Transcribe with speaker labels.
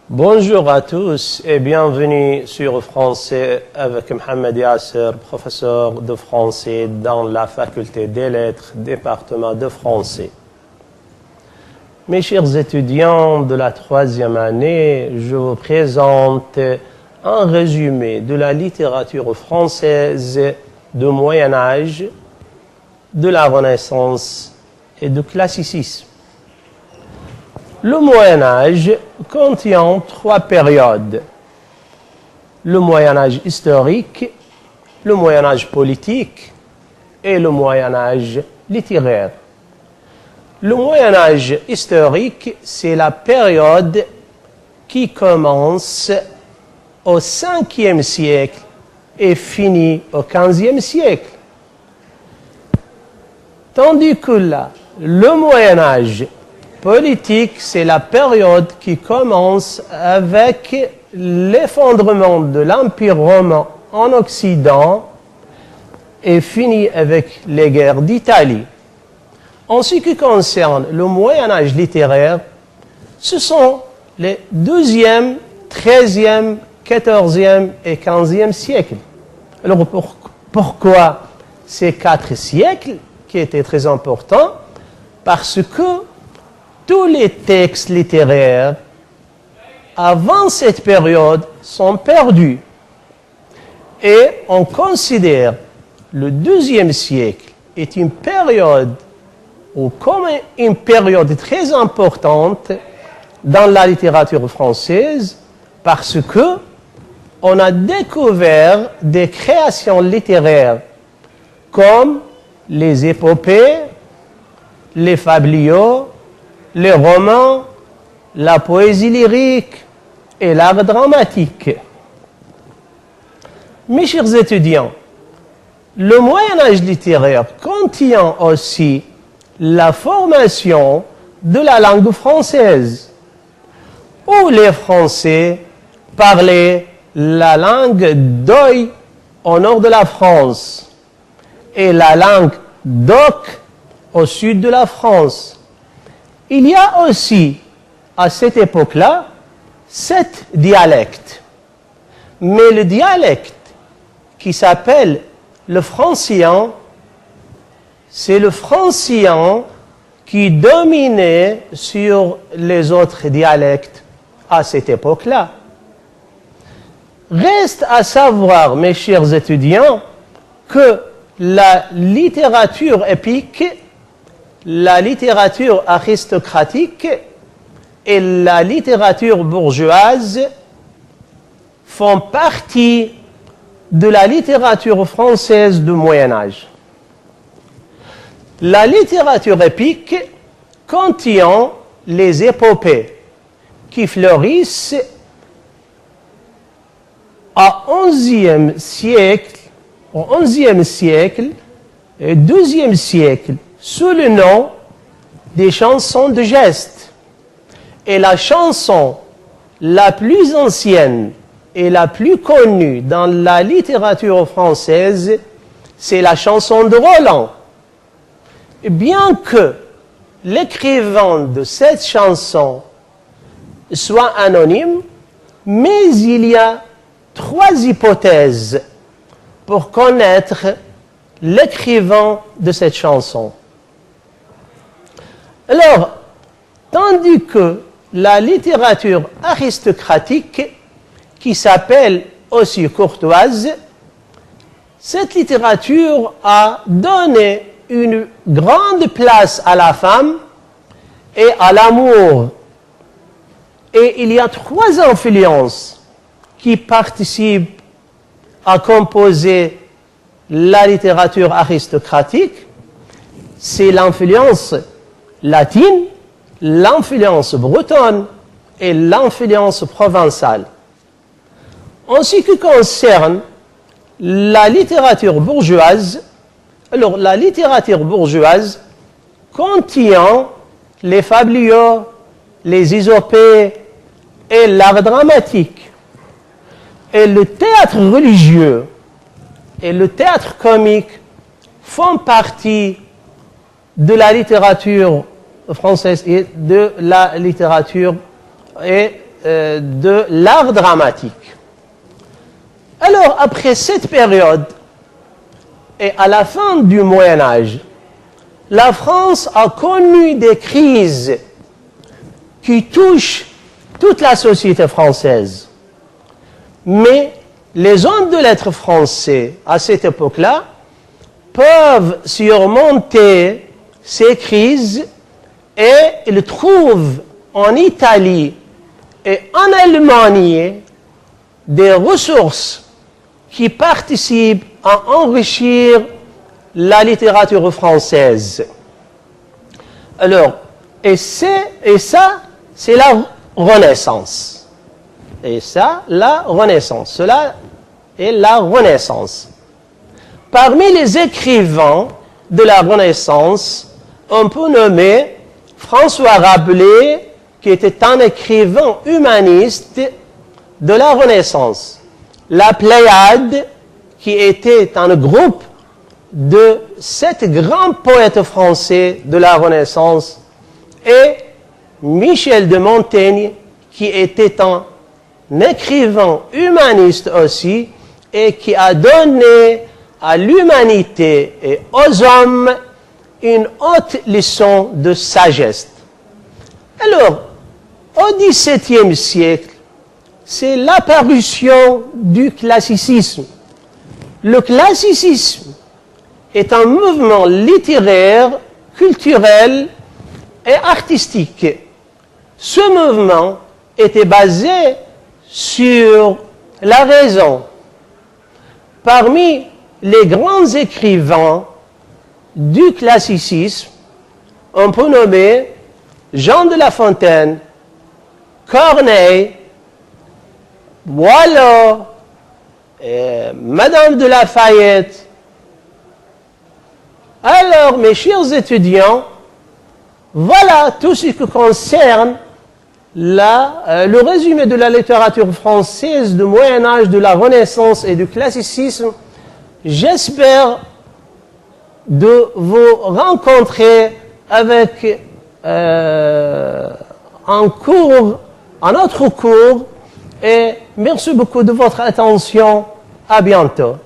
Speaker 1: Bonjour à tous et bienvenue sur Français avec Mohamed Yasser, professeur de français dans la faculté des lettres, département de français. Mes chers étudiants de la troisième année, je vous présente un résumé de la littérature française du Moyen-Âge, de la Renaissance et du classicisme. Le Moyen-Âge contient trois périodes. Le Moyen-Âge historique, le Moyen-Âge politique et le Moyen-Âge littéraire. Le Moyen-Âge historique, c'est la période qui commence au 5e siècle et finit au 15e siècle. Tandis que là, le Moyen-Âge politique, c'est la période qui commence avec l'effondrement de l'Empire romain en Occident et finit avec les guerres d'Italie. En ce qui concerne le Moyen-Âge littéraire, ce sont les 12e, 13e, 14e et 15e siècles. Alors pourquoi ces 4 siècles qui étaient très importants? Parce que tous les textes littéraires avant cette période sont perdus. Et on considère le 12e siècle est une période ou comme une période très importante dans la littérature française parce que on a découvert des créations littéraires comme les épopées, les fabliaux, les romans, la poésie lyrique et l'art dramatique. Mes chers étudiants, le Moyen-Âge littéraire contient aussi la formation de la langue française, où les Français parlaient la langue d'Oï au nord de la France et la langue d'Oc au sud de la France. Il y a aussi, à cette époque-là, 7 dialectes. Mais le dialecte qui s'appelle le francien, c'est le francien qui dominait sur les autres dialectes à cette époque-là. Reste à savoir, mes chers étudiants, que la littérature épique, la littérature aristocratique et la littérature bourgeoise font partie de la littérature française du Moyen-Âge. La littérature épique contient les épopées qui fleurissent au XIe siècle et XIIe siècle sous le nom des chansons de geste. Et la chanson la plus ancienne et la plus connue dans la littérature française, c'est la chanson de Roland. Et bien que l'écrivain de cette chanson soit anonyme, mais il y a 3 hypothèses pour connaître l'écrivain de cette chanson. Alors, tandis que la littérature aristocratique, qui s'appelle aussi courtoise, cette littérature a donné une grande place à la femme et à l'amour. Et il y a 3 influences qui participent à composer la littérature aristocratique. C'est l'influence latine, l'influence bretonne et l'influence provençale. En ce qui concerne la littérature bourgeoise, alors la littérature bourgeoise contient les fabliaux, les ésopées et l'art dramatique. Et le théâtre religieux et le théâtre comique font partie de la littérature française et de la littérature et de l'art dramatique. Alors, après cette période, et à la fin du Moyen Âge, la France a connu des crises qui touchent toute la société française. Mais les hommes de lettres français, à cette époque-là, peuvent surmonter ces crises et ils trouvent en Italie et en Allemagne des ressources qui participent à enrichir la littérature française. Alors, et ça, c'est la Renaissance. Et ça, la Renaissance. Cela est la Renaissance. Parmi les écrivains de la Renaissance, on peut nommer François Rabelais, qui était un écrivain humaniste de la Renaissance. La Pléiade, qui était un groupe de 7 grands poètes français de la Renaissance, et Michel de Montaigne, qui était un écrivain humaniste aussi, et qui a donné à l'humanité et aux hommes une haute leçon de sagesse. Alors, au XVIIe siècle, c'est l'apparition du classicisme. Le classicisme est un mouvement littéraire, culturel et artistique. Ce mouvement était basé sur la raison. Parmi les grands écrivains du classicisme, on peut nommer Jean de La Fontaine, Corneille, Boileau, Madame de Lafayette. Alors, mes chers étudiants, voilà tout ce qui concerne le résumé de la littérature française du Moyen-Âge, de la Renaissance et du classicisme. J'espère de vous rencontrer avec un autre cours, et merci beaucoup de votre attention. À bientôt.